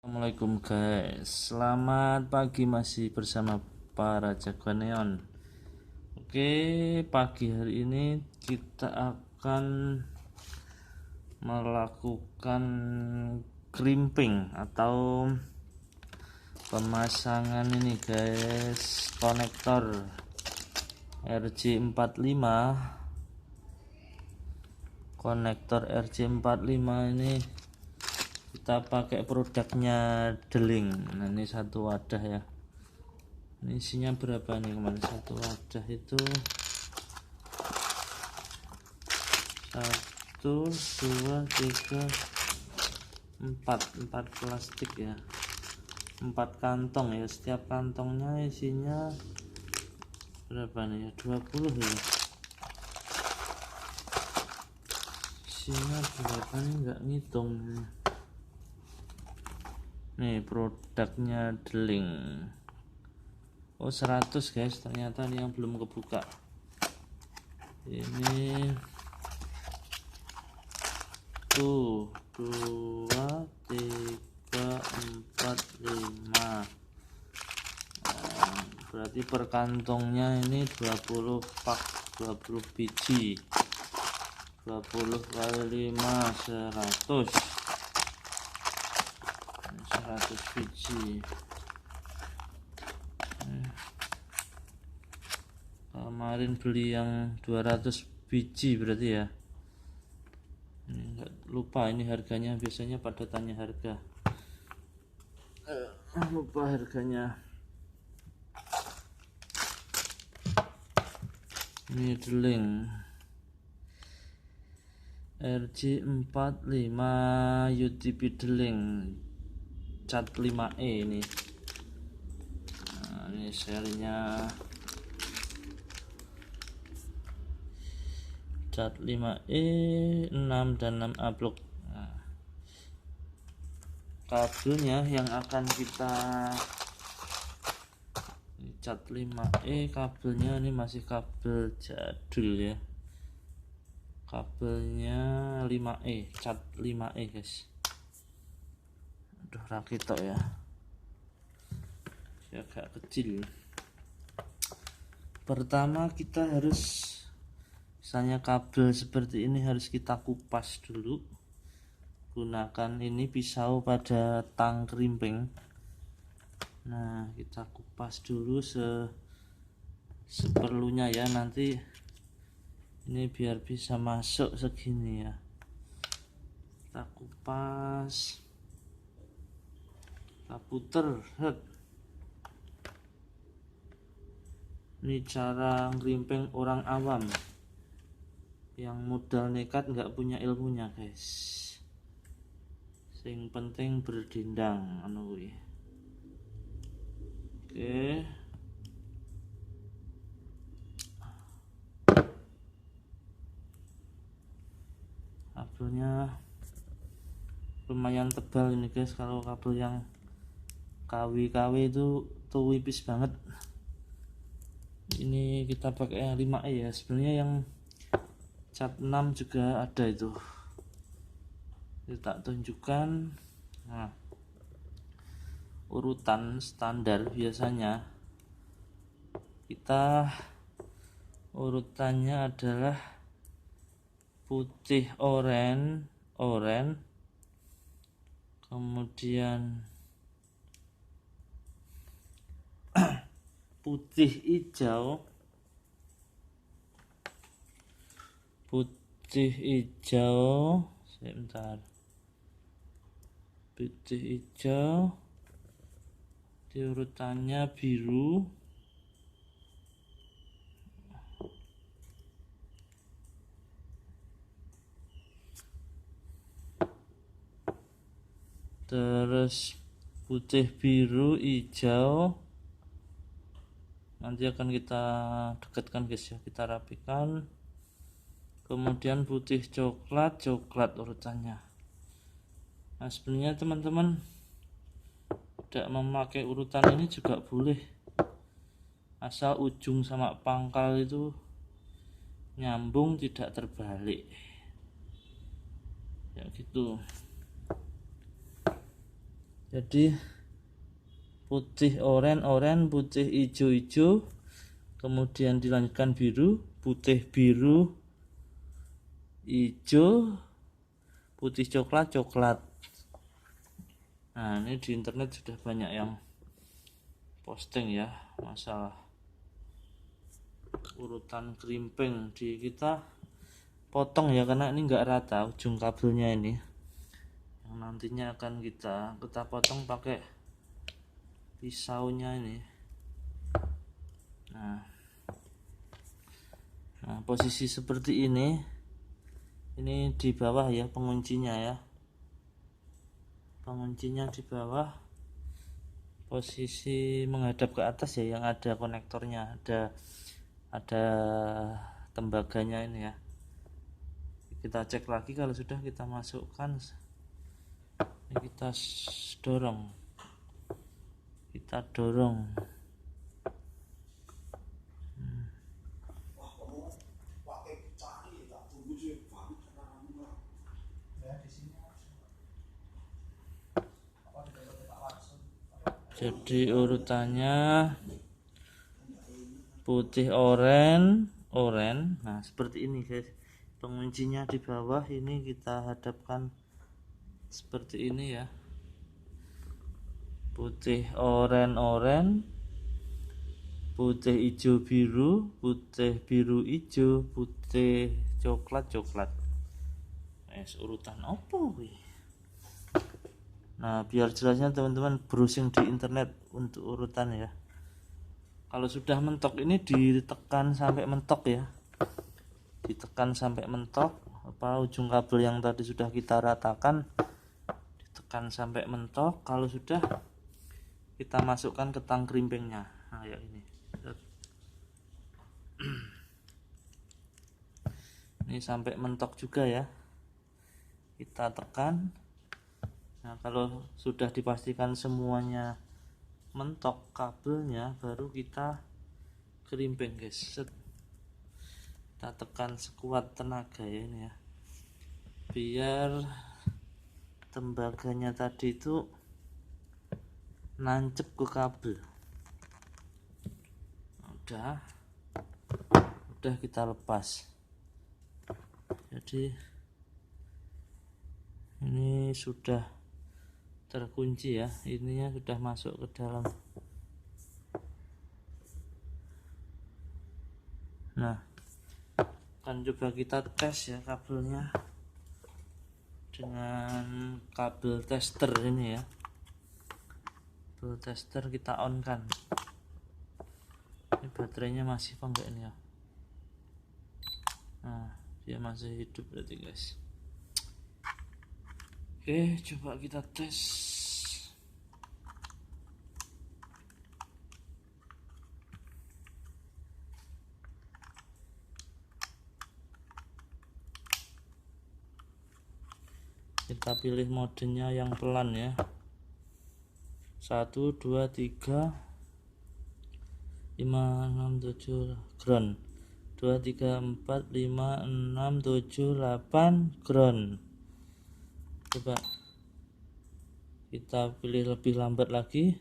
Assalamualaikum guys, selamat pagi, masih bersama para jagoan neon. Oke, pagi hari ini kita akan melakukan crimping atau pemasangan ini guys, konektor RJ45. Konektor RJ45 ini kita pakai produknya Deling. Nah, ini satu wadah ya. Ini isinya berapa nih kemarin? Satu wadah itu 4 plastik ya, 4 kantong ya. Setiap kantongnya isinya berapa nih ya? 20 ya. Isinya berapa nih, nggak ngitung nih. Produknya Deling. Oh, 100 guys, ternyata ini yang belum kebuka. Ini tuh 2, 3, 4, 5. Berarti per kantongnya ini 20 pak, 20 biji. 20 kali 5 100 biji. Kemarin beli yang 200 biji berarti ya. Nggak lupa ini harganya, biasanya pada tanya harga. Lupa harganya. Ini Deling RJ45 UTP Deling cat 5E ini. Nah, ini serinya cat 5E 6 dan 6A blok. Nah, kabelnya yang akan kita cat 5E, kabelnya ini masih kabel jadul ya. Kabelnya 5E, cat 5E guys. Aduh, rakit ya, agak kecil. Pertama kita harus, misalnya kabel seperti ini harus kita kupas dulu. Gunakan ini pisau pada tang crimping. Nah, kita kupas dulu seperlunya ya, nanti ini biar bisa masuk segini ya. Kita kupas, kita puter. Ini cara ngerimping orang awam yang modal nekat, nggak punya ilmunya guys. Sing penting berdendang anu. Oke, kabelnya lumayan tebal ini guys. Kalau kabel yang KW itu tuh tipis banget. Ini kita pakai yang 5E ya. Sebenarnya yang cat 6 juga ada itu. Kita tunjukkan. Nah, urutan standar biasanya kita urutannya adalah putih, oranye, kemudian putih, hijau, sebentar, putih, hijau, di urutannya biru, terus putih, biru, hijau. Nanti akan kita dekatkan guys ya, kita rapikan. Kemudian putih, coklat urutannya. Nah, sebenarnya teman-teman tidak memakai urutan ini juga boleh, asal ujung sama pangkal itu nyambung, tidak terbalik ya gitu. Jadi putih oranye, putih hijau, kemudian dilanjutkan biru, putih biru, hijau, putih coklat. Nah, ini di internet sudah banyak yang posting ya masalah urutan krimping. Di kita potong ya, karena ini enggak rata ujung kabelnya ini, yang nantinya akan kita potong pakai pisaunya ini. Nah, posisi seperti ini di bawah ya penguncinya ya, penguncinya di bawah, posisi menghadap ke atas ya, yang ada konektornya, ada tembaganya ini ya. Kita cek lagi, kalau sudah kita masukkan, ini kita dorong, jadi urutannya putih oranye. Nah, seperti ini guys, penguncinya di bawah ini kita hadapkan seperti ini ya, putih oranye, putih hijau biru, putih biru hijau, putih coklat. Urutan apa wih? Nah, biar jelasnya teman-teman browsing di internet untuk urutan ya. Kalau sudah mentok ini ditekan sampai mentok ya, ditekan sampai mentok, ujung kabel yang tadi sudah kita ratakan ditekan sampai mentok. Kalau sudah, kita masukkan ke tang krimpingnya. Nah, ya ini. Ini sampai mentok juga ya, kita tekan. Nah, kalau sudah dipastikan semuanya mentok kabelnya, baru kita krimping guys. Kita tekan sekuat tenaga ya ini ya, biar tembaganya tadi itu nancep ke kabel. Udah kita lepas. Jadi ini sudah terkunci ya, ininya sudah masuk ke dalam. Nah, akan coba kita tes ya kabelnya dengan kabel tester ini ya. Kabel tester kita on kan. Ini baterainya masih apa enggak ini ya? Nah, dia masih hidup berarti guys. Oke, coba kita tes. Kita pilih modenya yang pelan ya. 1, 2, 3, 5, 6, 7 ground. 2, 3, 4, 5, 6, 7, 8 ground. Coba kita pilih lebih lambat lagi,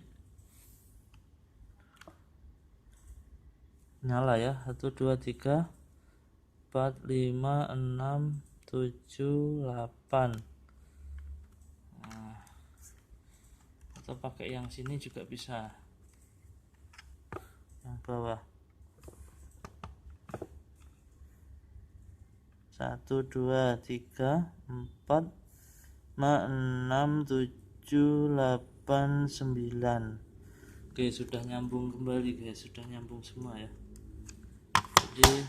nyala ya. 1, 2, 3, 4, 5, 6, 7, 8. Nah, atau pakai yang sini juga bisa, yang bawah. 1, 2, 3, 4, 5, 6, 7, 8, 9. Oke, sudah nyambung kembali guys, sudah nyambung semua ya. Jadi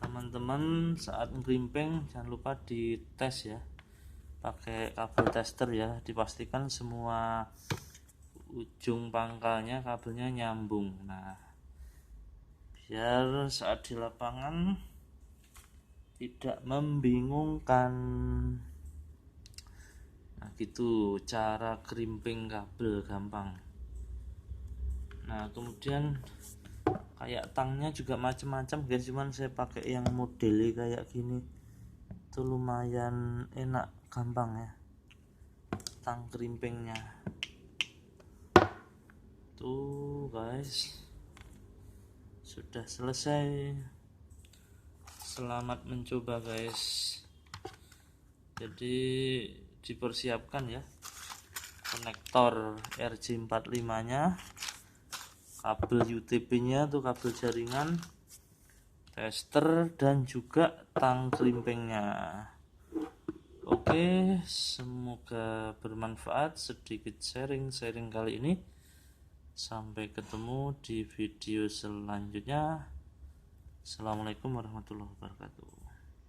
teman-teman saat ngerimping jangan lupa dites ya, pakai kabel tester ya, dipastikan semua ujung pangkalnya kabelnya nyambung. Nah, biar saat di lapangan tidak membingungkan. Nah, gitu cara krimping kabel, gampang. Nah, kemudian kayak tangnya juga macam-macam guys, cuman saya pakai yang model kayak gini itu lumayan enak, gampang ya. tang krimpingnya. Tuh guys, sudah selesai. Selamat mencoba guys. Jadi dipersiapkan ya konektor RJ45 nya, kabel UTP nya tuh, kabel jaringan, tester, dan juga tang krimpingnya. Oke, semoga bermanfaat. Sedikit sharing kali ini. Sampai ketemu di video selanjutnya. Assalamualaikum warahmatullahi wabarakatuh.